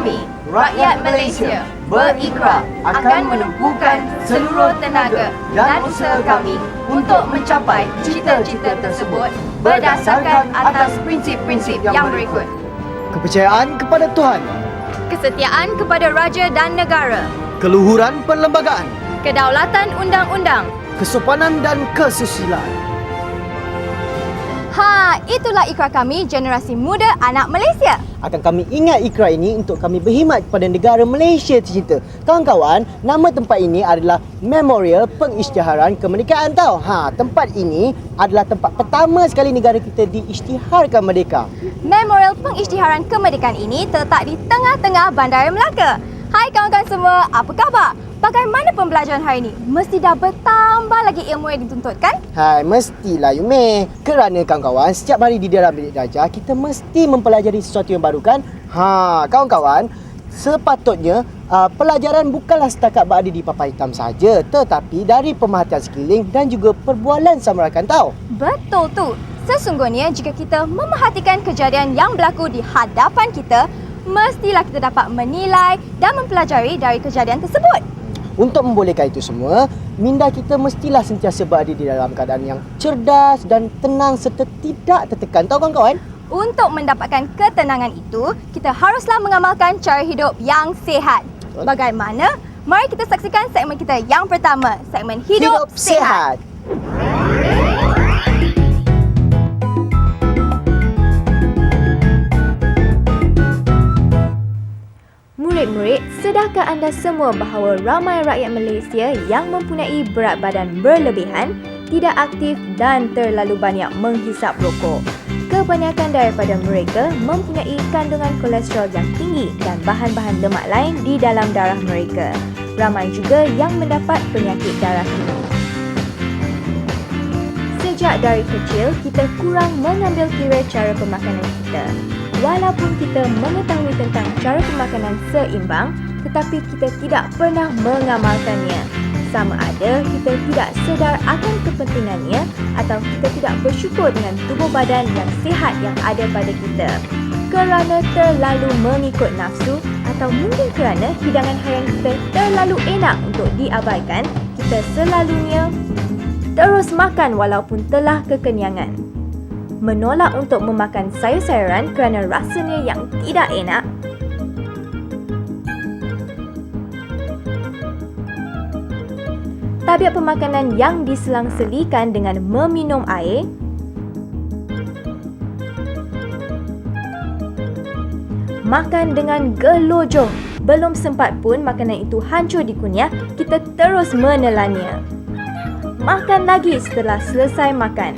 Kami, rakyat Malaysia, berikrar akan menumpukan seluruh tenaga dan usaha kami untuk mencapai cita-cita tersebut berdasarkan atas prinsip-prinsip yang berikut. Kepercayaan kepada Tuhan, Kesetiaan kepada raja dan negara, keluhuran perlembagaan, kedaulatan undang-undang. kesopanan dan kesusilaan. Itulah ikrar kami generasi muda anak Malaysia. Akan kami ingat ikrar ini untuk kami berkhidmat kepada negara Malaysia tercinta. Kawan-kawan, nama tempat ini adalah Memorial Pengisytiharan Kemerdekaan tau. Tempat ini adalah tempat pertama sekali negara kita diisytiharkan merdeka. Memorial Pengisytiharan Kemerdekaan ini terletak di tengah-tengah Bandar Melaka. Hai kawan-kawan semua, apa khabar? Bagaimana pembelajaran hari ini? Mesti dah bertambah lagi ilmu yang dituntut kan? Mestilah Yume. Kerana kawan-kawan, setiap hari di dalam bilik darjah, kita mesti mempelajari sesuatu yang baru kan? Kawan-kawan, sepatutnya pelajaran bukanlah setakat berada di papan hitam saja, tetapi dari pemerhatian sekeliling dan juga perbualan sama rakan tau. Betul tu. Sesungguhnya jika kita memerhatikan kejadian yang berlaku di hadapan kita, mestilah kita dapat menilai dan mempelajari dari kejadian tersebut. Untuk membolehkan itu semua, minda kita mestilah sentiasa berada di dalam keadaan yang cerdas dan tenang serta tidak tertekan. Tahu kawan-kawan? Untuk mendapatkan ketenangan itu, kita haruslah mengamalkan cara hidup yang sihat. Bagaimana? Mari kita saksikan segmen kita yang pertama, segmen Hidup Sihat. Murid-murid, sedarkah anda semua bahawa ramai rakyat Malaysia yang mempunyai berat badan berlebihan, tidak aktif dan terlalu banyak menghisap rokok? Kebanyakan daripada mereka mempunyai kandungan kolesterol yang tinggi dan bahan-bahan lemak lain di dalam darah mereka. Ramai juga yang mendapat penyakit darah tinggi. Sejak dari kecil, kita kurang mengambil kira cara pemakanan kita. Walaupun kita mengetahui tentang cara pemakanan seimbang, tetapi kita tidak pernah mengamalkannya. Sama ada kita tidak sedar akan kepentingannya atau kita tidak bersyukur dengan tubuh badan yang sihat yang ada pada kita. Kerana terlalu mengikut nafsu atau mungkin kerana hidangan harian kita terlalu enak untuk diabaikan, kita selalunya terus makan walaupun telah kekenyangan. Menolak untuk memakan sayur-sayuran kerana rasanya yang tidak enak. Tabiat pemakanan yang diselang-selikan dengan meminum air. Makan dengan gelojoh. Belum sempat pun makanan itu hancur dikunyah, kita terus menelannya. Makan lagi setelah selesai makan.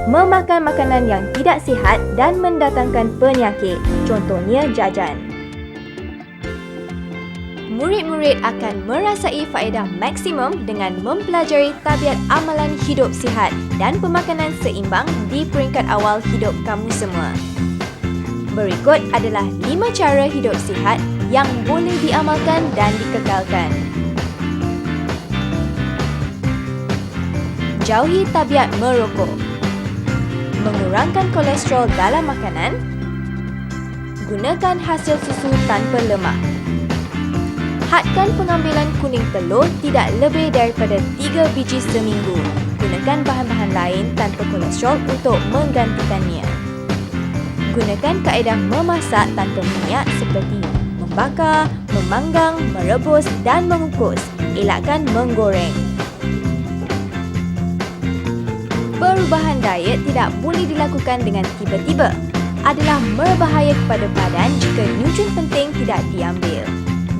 Memakan makanan yang tidak sihat dan mendatangkan penyakit, contohnya jajan. Murid-murid akan merasai faedah maksimum dengan mempelajari tabiat amalan hidup sihat dan pemakanan seimbang di peringkat awal hidup kamu semua. Berikut adalah 5 cara hidup sihat yang boleh diamalkan dan dikekalkan. Jauhi tabiat merokok. Mengurangkan kolesterol dalam makanan. Gunakan hasil susu tanpa lemak. Hadkan pengambilan kuning telur tidak lebih daripada 3 biji seminggu. Gunakan bahan-bahan lain tanpa kolesterol untuk menggantikannya. Gunakan kaedah memasak tanpa minyak seperti membakar, memanggang, merebus dan mengukus. Elakkan menggoreng. Perubahan diet tidak boleh dilakukan dengan tiba-tiba. Adalah berbahaya kepada badan jika nutrien penting tidak diambil.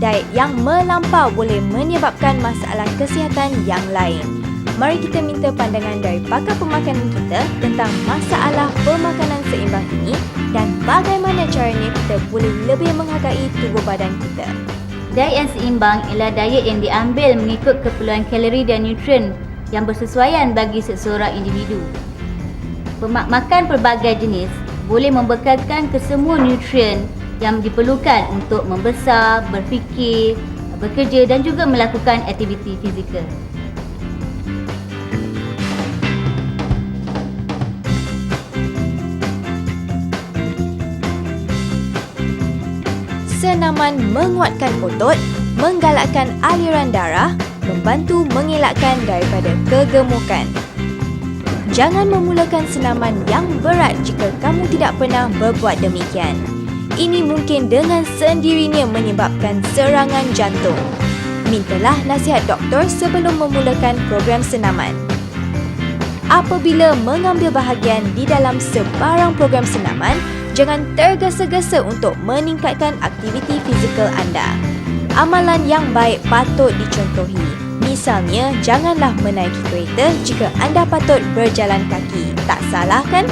Diet yang melampau boleh menyebabkan masalah kesihatan yang lain. Mari kita minta pandangan dari pakar pemakanan kita tentang masalah pemakanan seimbang ini dan bagaimana caranya kita boleh lebih menghargai tubuh badan kita. Diet yang seimbang ialah diet yang diambil mengikut keperluan kalori dan nutrien yang bersesuaian bagi seseorang individu. Makan pelbagai jenis boleh membekalkan kesemua nutrien yang diperlukan untuk membesar, berfikir, bekerja dan juga melakukan aktiviti fizikal. Senaman menguatkan otot, menggalakkan aliran darah, membantu mengelakkan daripada kegemukan. Jangan memulakan senaman yang berat jika kamu tidak pernah berbuat demikian. Ini mungkin dengan sendirinya menyebabkan serangan jantung. Mintalah nasihat doktor sebelum memulakan program senaman. Apabila mengambil bahagian di dalam sebarang program senaman, jangan tergesa-gesa untuk meningkatkan aktiviti fizikal anda. Amalan yang baik patut dicontohi. Misalnya, janganlah menaiki kereta jika anda patut berjalan kaki. Tak salah kan?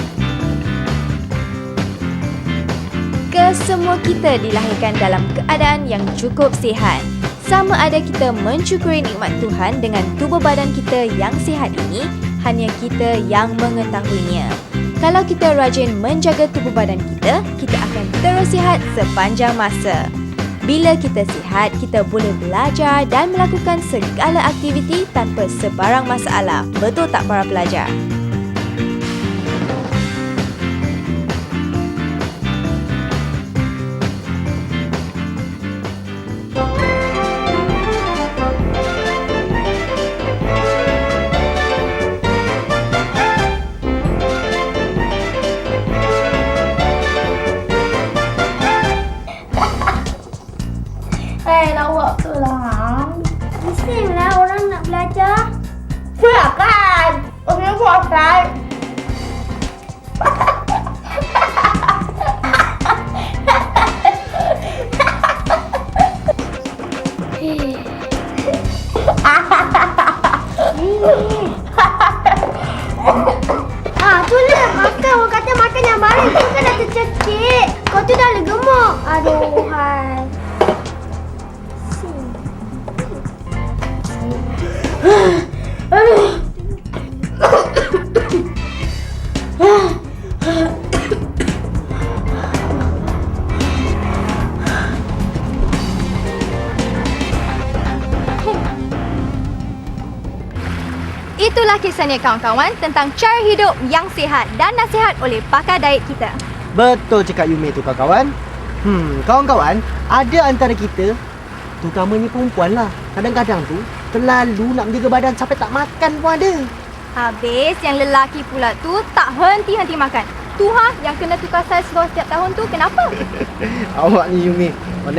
Kesemua kita dilahirkan dalam keadaan yang cukup sihat. Sama ada kita mensyukuri nikmat Tuhan dengan tubuh badan kita yang sihat ini, hanya kita yang mengetahuinya. Kalau kita rajin menjaga tubuh badan kita, kita akan terus sihat sepanjang masa. Bila kita sihat, kita boleh belajar dan melakukan segala aktiviti tanpa sebarang masalah. Betul tak para pelajar? Lawak tu lah. Bisinglah orang nak belajar. Silakan. Okey, buatkan. Tu lah makan. Orang kata makan yang baru tu kan dah tercekik. Kau tu dah gemuk. Aduh, hai. Itulah kisahnya kawan-kawan tentang cara hidup yang sihat dan nasihat oleh pakar diet kita. Betul cakap Yumi tu kawan-kawan. Kawan-kawan, ada antara kita, terutamanya perempuan lah, kadang-kadang tu terlalu nak menjaga badan sampai tak makan pun ada. Habis yang lelaki pula tu tak henti-henti makan. Tu yang kena tukar saiz seluar setiap tahun tu kenapa? Awak ni Yumi,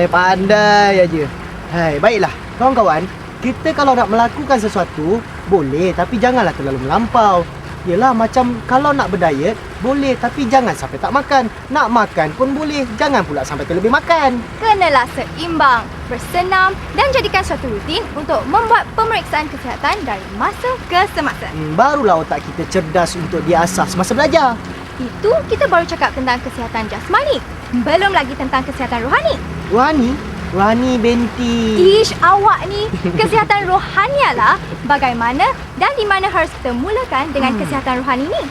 pandai aja. Hai, baiklah kawan-kawan, kita kalau nak melakukan sesuatu boleh, tapi janganlah terlalu melampau. Yelah, macam kalau nak berdiet boleh, tapi jangan sampai tak makan. Nak makan pun boleh, jangan pula sampai terlebih makan. Kenalah seimbang, bersenam dan jadikan suatu rutin untuk membuat pemeriksaan kesihatan dari masa ke semasa. Barulah otak kita cerdas untuk diasah semasa belajar. Itu kita baru cakap tentang kesihatan jasmani. Belum lagi tentang kesihatan rohani. Rohani binti. Ish, awak ni. Kesihatan rohani lah bagaimana dan di mana harus kita mulakan dengan kesihatan rohani ni.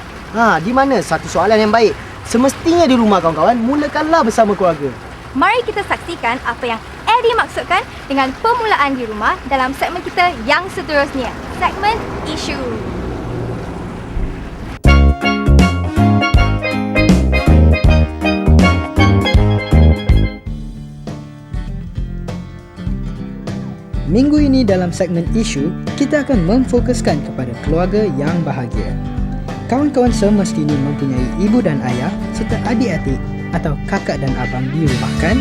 Di mana? Satu soalan yang baik. Semestinya di rumah kawan-kawan, mulakanlah bersama keluarga. Mari kita saksikan apa yang Eddie maksudkan dengan permulaan di rumah dalam segmen kita yang seterusnya. Segmen Isu. Minggu ini dalam segmen isu, kita akan memfokuskan kepada keluarga yang bahagia. Kawan-kawan semestinya mempunyai ibu dan ayah serta adik-adik atau kakak dan abang di rumah kan?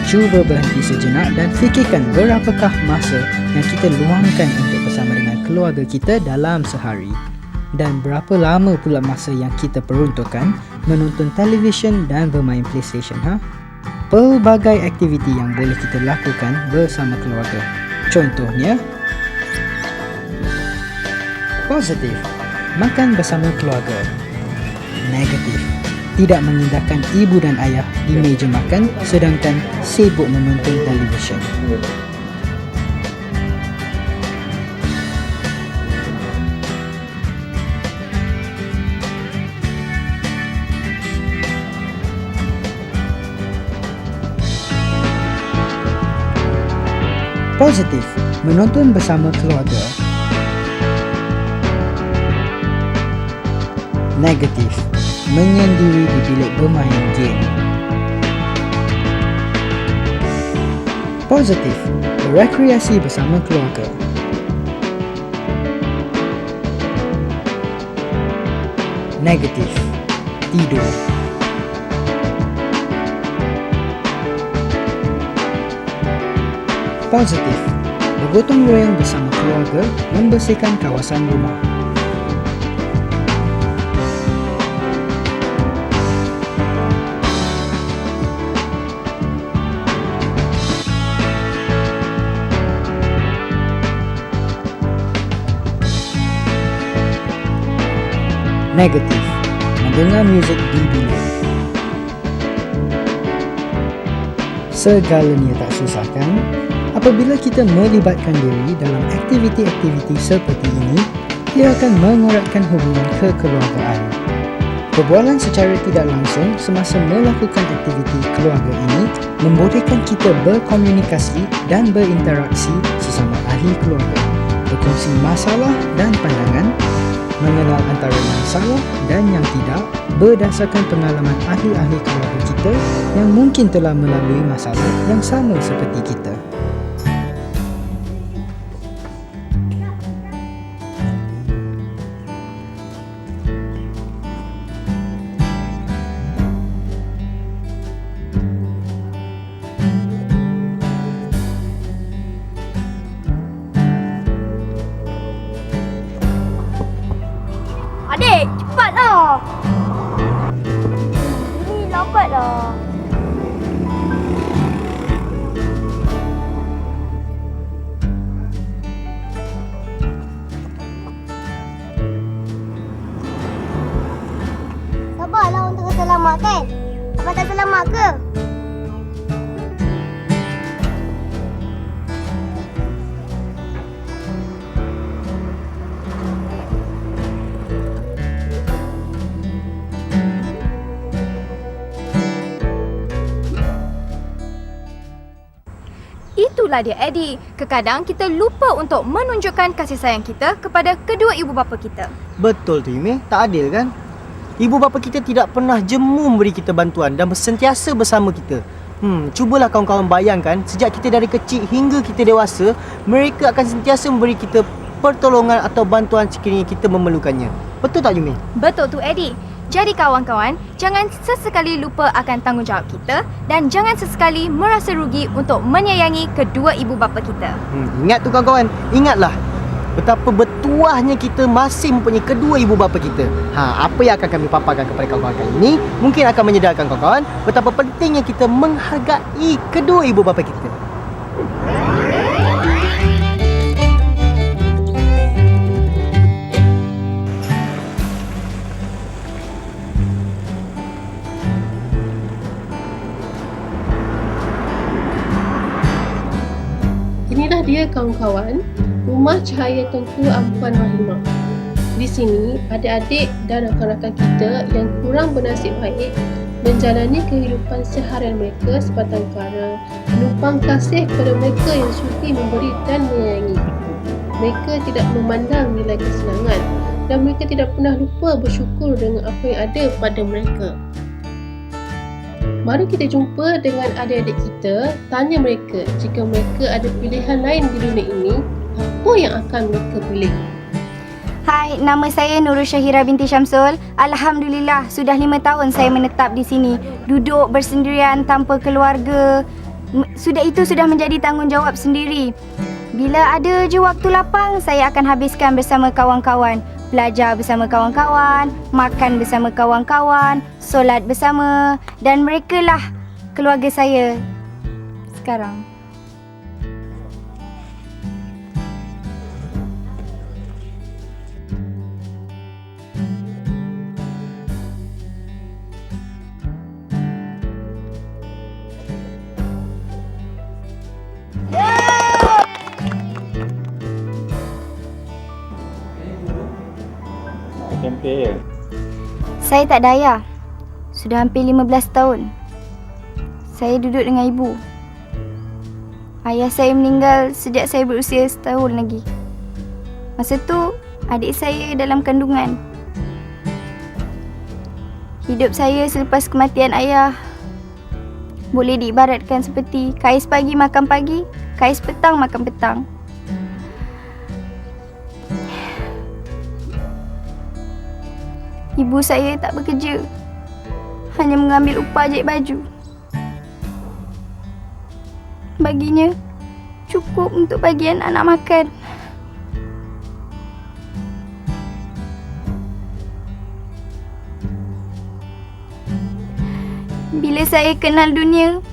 Cuba berhenti sejenak dan fikirkan berapakah masa yang kita luangkan untuk bersama dengan keluarga kita dalam sehari. Dan berapa lama pula masa yang kita peruntukkan menonton televisyen dan bermain PlayStation, Pelbagai aktiviti yang boleh kita lakukan bersama keluarga. Contohnya, positif. makan bersama keluarga. Negatif, tidak mengindahkan ibu dan ayah di meja makan sedangkan sibuk menonton televisyen. Positif, menonton bersama keluarga. Negatif, menyendiri di bilik bermain game. Positif, berekreasi bersama keluarga. Negatif, tidur. Positif, bergotong royong bersama keluarga membersihkan kawasan rumah. Negatif, mendengar muzik di bilik. Segalanya tak susah kan? Apabila kita melibatkan diri dalam aktiviti-aktiviti seperti ini, ia akan mengeratkan hubungan kekeluargaan. Perbualan secara tidak langsung semasa melakukan aktiviti keluarga ini membolehkan kita berkomunikasi dan berinteraksi sesama ahli keluarga, berkongsi masalah dan pandangan, mengenal antara yang salah dan yang tidak berdasarkan pengalaman ahli-ahli keluarga kita yang mungkin telah melalui masalah yang sama seperti kita. Adik, cepatlah. Ini lambatlah. Sabarlah untuk selamatkan. Abang tak selamat ke? Itulah dia Eddie. Kadang kita lupa untuk menunjukkan kasih sayang kita kepada kedua ibu bapa kita. Betul tu Ime, tak adil kan? Ibu bapa kita tidak pernah jemu memberi kita bantuan dan sentiasa bersama kita. Cubalah kawan-kawan bayangkan, sejak kita dari kecil hingga kita dewasa, mereka akan sentiasa memberi kita pertolongan atau bantuan sekiranya kita memerlukannya. Betul tak Yumi? Betul tu Eddie. Jadi kawan-kawan, jangan sesekali lupa akan tanggungjawab kita dan jangan sesekali merasa rugi untuk menyayangi kedua ibu bapa kita. Ingat tu kawan-kawan, ingatlah betapa bertuahnya kita masih mempunyai kedua ibu bapa kita. Apa yang akan kami paparkan kepada kawan-kawan kali ini mungkin akan menyedarkan kawan-kawan betapa pentingnya kita menghargai kedua ibu bapa kita. Inilah dia kawan-kawan, Rumah Cahaya Tengku Ampuan Rahimah. Di sini, adik-adik dan rakan-rakan kita yang kurang bernasib baik menjalani kehidupan seharian mereka sebatang kara, menumpang kasih kepada mereka yang sudi memberi dan menyayangi. Mereka tidak memandang nilai kesenangan dan mereka tidak pernah lupa bersyukur dengan apa yang ada pada mereka. Mari kita jumpa dengan adik-adik kita, tanya mereka jika mereka ada pilihan lain di dunia ini, apa yang akan mereka pilih? Hai, nama saya Nurul Syahira binti Syamsul. Alhamdulillah, sudah 5 tahun saya menetap di sini. Duduk bersendirian tanpa keluarga. Sudah menjadi tanggungjawab sendiri. Bila ada je waktu lapang, saya akan habiskan bersama kawan-kawan. Belajar bersama kawan-kawan, makan bersama kawan-kawan, solat bersama, dan merekalah keluarga saya sekarang. Okey. Saya tak ada ayah. Sudah hampir 15 tahun. Saya duduk dengan ibu. Ayah saya meninggal sejak saya berusia setahun lagi. Masa tu, adik saya dalam kandungan. Hidup saya selepas kematian ayah boleh diibaratkan seperti kais pagi makan pagi, kais petang makan petang. Ibu saya tak bekerja, hanya mengambil upah jahit baju. Baginya, cukup untuk bagi anak-anak makan. Bila saya kenal dunia,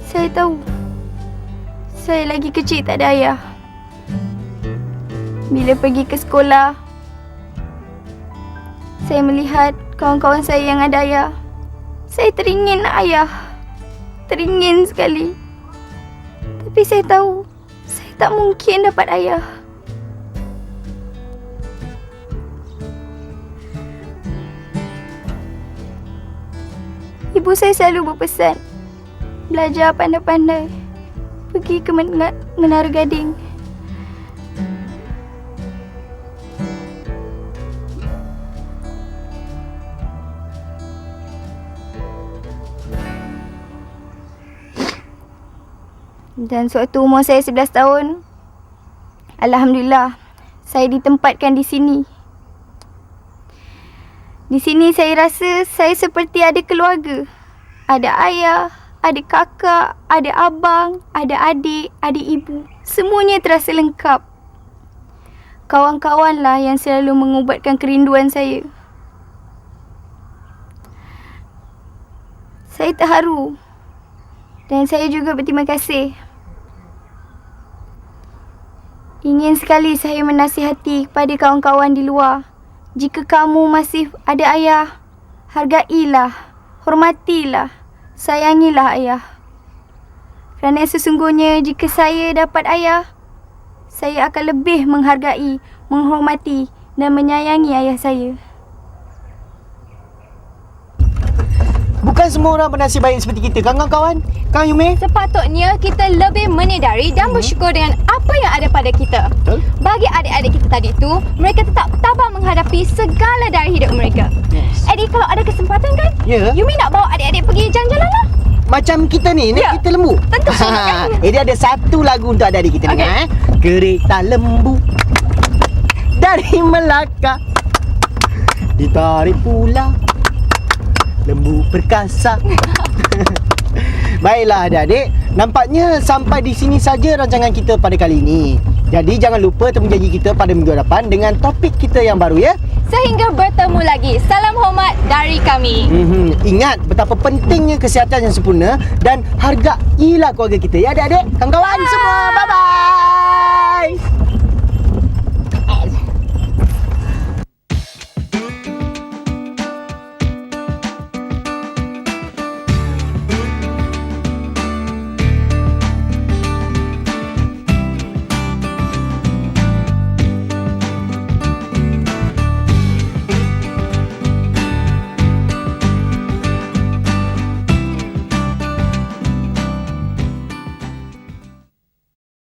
saya tahu saya lagi kecil tak ada ayah. Bila pergi ke sekolah, saya melihat kawan-kawan saya yang ada ayah. Saya teringin nak ayah. Teringin sekali. Tapi saya tahu saya tak mungkin dapat ayah. Ibu saya selalu berpesan, belajar pandai-pandai, pergi ke Menara Gading. Dan sewaktu umur saya 11 tahun, alhamdulillah, saya ditempatkan di sini. Di sini saya rasa saya seperti ada keluarga. Ada ayah, ada kakak, ada abang, ada adik, ada ibu. Semuanya terasa lengkap. Kawan-kawanlah yang selalu mengubatkan kerinduan saya. Saya terharu. Dan saya juga berterima kasih. Ingin sekali saya menasihati kepada kawan-kawan di luar. Jika kamu masih ada ayah, hargailah, hormatilah, sayangilah ayah. Kerana sesungguhnya jika saya dapat ayah, saya akan lebih menghargai, menghormati dan menyayangi ayah saya. Bukan semua orang bernasib baik seperti kita, kan kawan-kawan? Kang Yume? Sepatutnya kita lebih menyedari dan bersyukur dengan apa yang ada pada kita. Betul. Bagi adik-adik kita tadi tu, mereka tetap tabah menghadapi segala dari hidup mereka. Yes. Eddie, kalau ada kesempatan kan, Ya. Yumi nak bawa adik-adik pergi jalan-jalan lah. Macam kita ni, Ya. kita lembu. Tentu saja. Dia ada satu lagu untuk adik-adik kita dengar. Kereta lembu dari Melaka ditarik pula lembu perkasa. Baiklah adik-adik, nampaknya sampai di sini saja rancangan kita pada kali ini. Jadi jangan lupa temu janji kita pada minggu depan dengan topik kita yang baru ya. Sehingga bertemu lagi. Salam hormat dari kami. Ingat betapa pentingnya kesihatan yang sempurna dan hargailah keluarga kita ya adik-adik, kawan-kawan semua. Bye-bye.